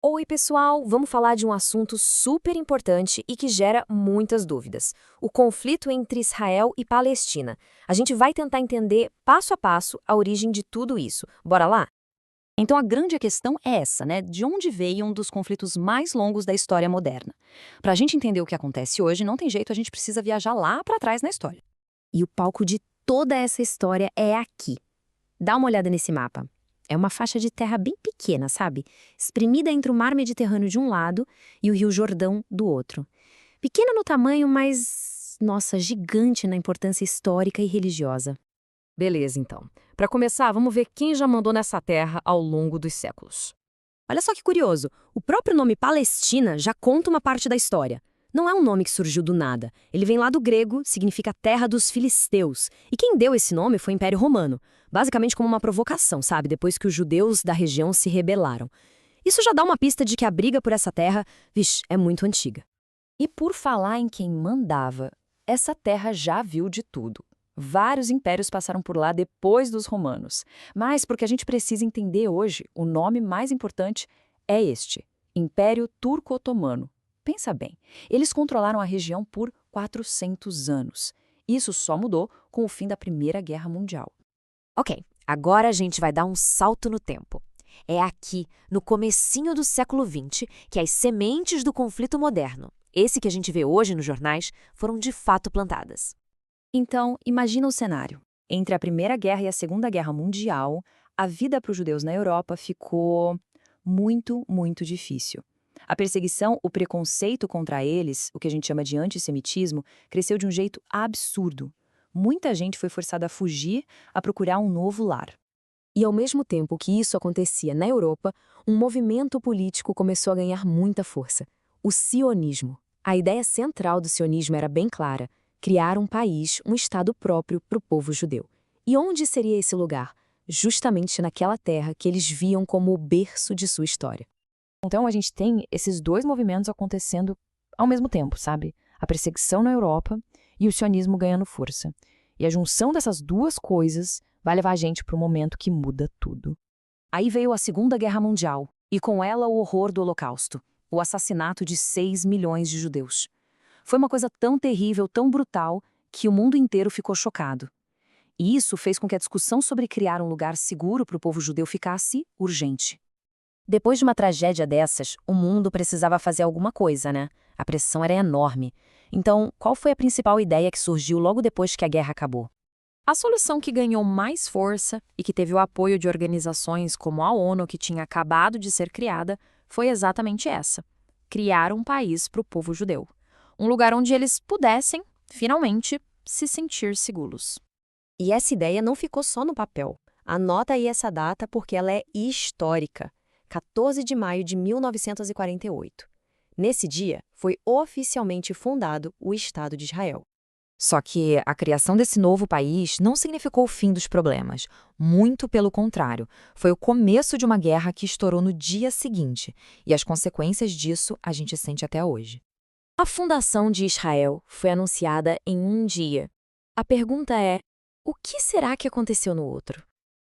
Oi, pessoal! Vamos falar de um assunto super importante e que gera muitas dúvidas: o conflito entre Israel e Palestina. A gente vai tentar entender passo a passo a origem de tudo isso. Bora lá? Então a grande questão é essa, né? De onde veio um dos conflitos mais longos da história moderna? Para a gente entender o que acontece hoje, não tem jeito, a gente precisa viajar lá para trás na história. E o palco de toda essa história é aqui. Dá uma olhada nesse mapa. É uma faixa de terra bem pequena, sabe? Espremida entre o mar Mediterrâneo de um lado e o Rio Jordão do outro. Pequena no tamanho, mas, nossa, gigante na importância histórica e religiosa. Beleza, então. Para começar, vamos ver quem já mandou nessa terra ao longo dos séculos. Olha só que curioso, o próprio nome Palestina já conta uma parte da história. Não é um nome que surgiu do nada. Ele vem lá do grego, significa terra dos filisteus. E quem deu esse nome foi o Império Romano, basicamente como uma provocação, sabe? Depois que os judeus da região se rebelaram. Isso já dá uma pista de que a briga por essa terra, vixe, é muito antiga. E por falar em quem mandava, essa terra já viu de tudo. Vários impérios passaram por lá depois dos romanos. Mas, porque a gente precisa entender hoje, o nome mais importante é este: Império Turco-Otomano. Pensa bem, eles controlaram a região por 400 anos. Isso só mudou com o fim da Primeira Guerra Mundial. Ok, agora a gente vai dar um salto no tempo. É aqui, no comecinho do século XX, que as sementes do conflito moderno, esse que a gente vê hoje nos jornais, foram de fato plantadas. Então, imagina o cenário. Entre a Primeira Guerra e a Segunda Guerra Mundial, a vida para os judeus na Europa ficou muito, muito difícil. A perseguição, o preconceito contra eles, o que a gente chama de antissemitismo, cresceu de um jeito absurdo. Muita gente foi forçada a fugir, a procurar um novo lar. E ao mesmo tempo que isso acontecia na Europa, um movimento político começou a ganhar muita força: o sionismo. A ideia central do sionismo era bem clara: criar um país, um estado próprio para o povo judeu. E onde seria esse lugar? Justamente naquela terra que eles viam como o berço de sua história. Então a gente tem esses dois movimentos acontecendo ao mesmo tempo, sabe? A perseguição na Europa e o sionismo ganhando força. E a junção dessas duas coisas vai levar a gente para um momento que muda tudo. Aí veio a Segunda Guerra Mundial, e com ela o horror do Holocausto, o assassinato de 6 milhões de judeus. Foi uma coisa tão terrível, tão brutal, que o mundo inteiro ficou chocado. E isso fez com que a discussão sobre criar um lugar seguro para o povo judeu ficasse urgente. Depois de uma tragédia dessas, o mundo precisava fazer alguma coisa, né? A pressão era enorme. Então, qual foi a principal ideia que surgiu logo depois que a guerra acabou? A solução que ganhou mais força e que teve o apoio de organizações como a ONU, que tinha acabado de ser criada, foi exatamente essa: criar um país para o povo judeu. Um lugar onde eles pudessem, finalmente, se sentir seguros. E essa ideia não ficou só no papel. Anota aí essa data porque ela é histórica. 14 de maio de 1948. Nesse dia, foi oficialmente fundado o Estado de Israel. Só que a criação desse novo país não significou o fim dos problemas. Muito pelo contrário, foi o começo de uma guerra que estourou no dia seguinte, e as consequências disso a gente sente até hoje. A fundação de Israel foi anunciada em um dia. A pergunta é: o que será que aconteceu no outro?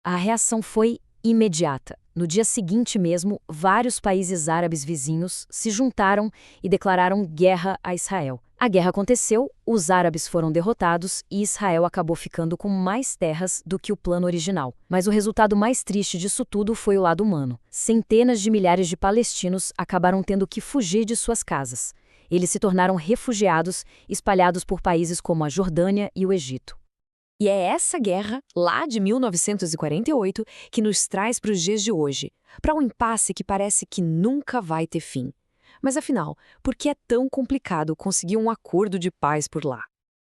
A reação foi imediata. No dia seguinte mesmo, vários países árabes vizinhos se juntaram e declararam guerra a Israel. A guerra aconteceu, os árabes foram derrotados e Israel acabou ficando com mais terras do que o plano original. Mas o resultado mais triste disso tudo foi o lado humano. Centenas de milhares de palestinos acabaram tendo que fugir de suas casas. Eles se tornaram refugiados, espalhados por países como a Jordânia e o Egito. E é essa guerra, lá de 1948, que nos traz para os dias de hoje, para um impasse que parece que nunca vai ter fim. Mas afinal, por que é tão complicado conseguir um acordo de paz por lá?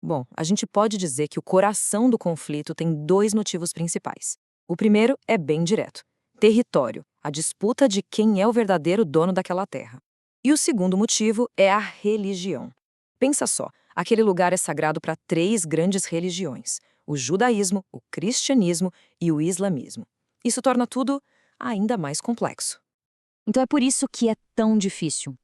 Bom, a gente pode dizer que o coração do conflito tem dois motivos principais. O primeiro é bem direto: território, a disputa de quem é o verdadeiro dono daquela terra. E o segundo motivo é a religião. Pensa só, aquele lugar é sagrado para três grandes religiões: o judaísmo, o cristianismo e o islamismo. Isso torna tudo ainda mais complexo. Então é por isso que é tão difícil.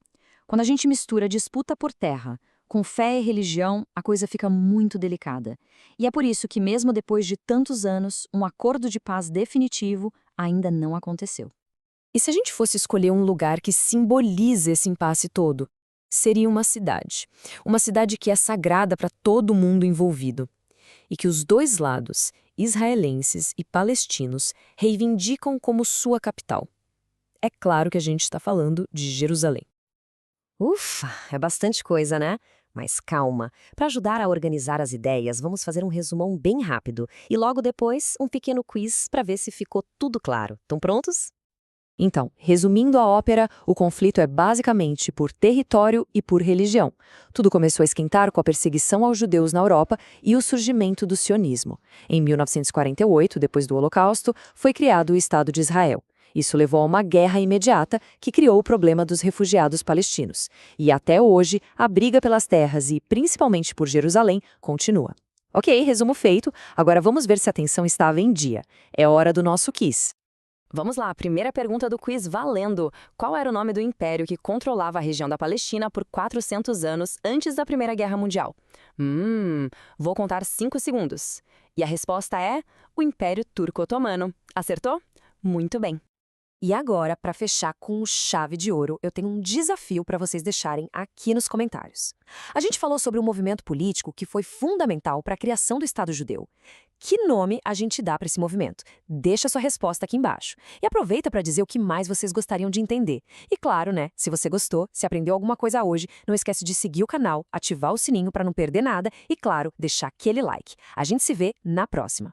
Quando a gente mistura disputa por terra com fé e religião, a coisa fica muito delicada. E é por isso que, mesmo depois de tantos anos, um acordo de paz definitivo ainda não aconteceu. E se a gente fosse escolher um lugar que simbolize esse impasse todo? Seria uma cidade. Uma cidade que é sagrada para todo mundo envolvido. E que os dois lados, israelenses e palestinos, reivindicam como sua capital. É claro que a gente está falando de Jerusalém. Ufa, é bastante coisa, né? Mas calma, para ajudar a organizar as ideias, vamos fazer um resumão bem rápido e logo depois um pequeno quiz para ver se ficou tudo claro. Estão prontos? Então, resumindo a ópera, o conflito é basicamente por território e por religião. Tudo começou a esquentar com a perseguição aos judeus na Europa e o surgimento do sionismo. Em 1948, depois do Holocausto, foi criado o Estado de Israel. Isso levou a uma guerra imediata que criou o problema dos refugiados palestinos. E até hoje, a briga pelas terras e, principalmente por Jerusalém, continua. Ok, resumo feito. Agora vamos ver se a atenção estava em dia. É hora do nosso quiz. Vamos lá, primeira pergunta do quiz valendo. Qual era o nome do império que controlava a região da Palestina por 400 anos antes da Primeira Guerra Mundial? Vou contar 5 segundos. E a resposta é o Império Turco-Otomano. Acertou? Muito bem. E agora, para fechar com chave de ouro, eu tenho um desafio para vocês deixarem aqui nos comentários. A gente falou sobre um movimento político que foi fundamental para a criação do Estado judeu. Que nome a gente dá para esse movimento? Deixa sua resposta aqui embaixo. E aproveita para dizer o que mais vocês gostariam de entender. E claro, né, se você gostou, se aprendeu alguma coisa hoje, não esquece de seguir o canal, ativar o sininho para não perder nada e, claro, deixar aquele like. A gente se vê na próxima.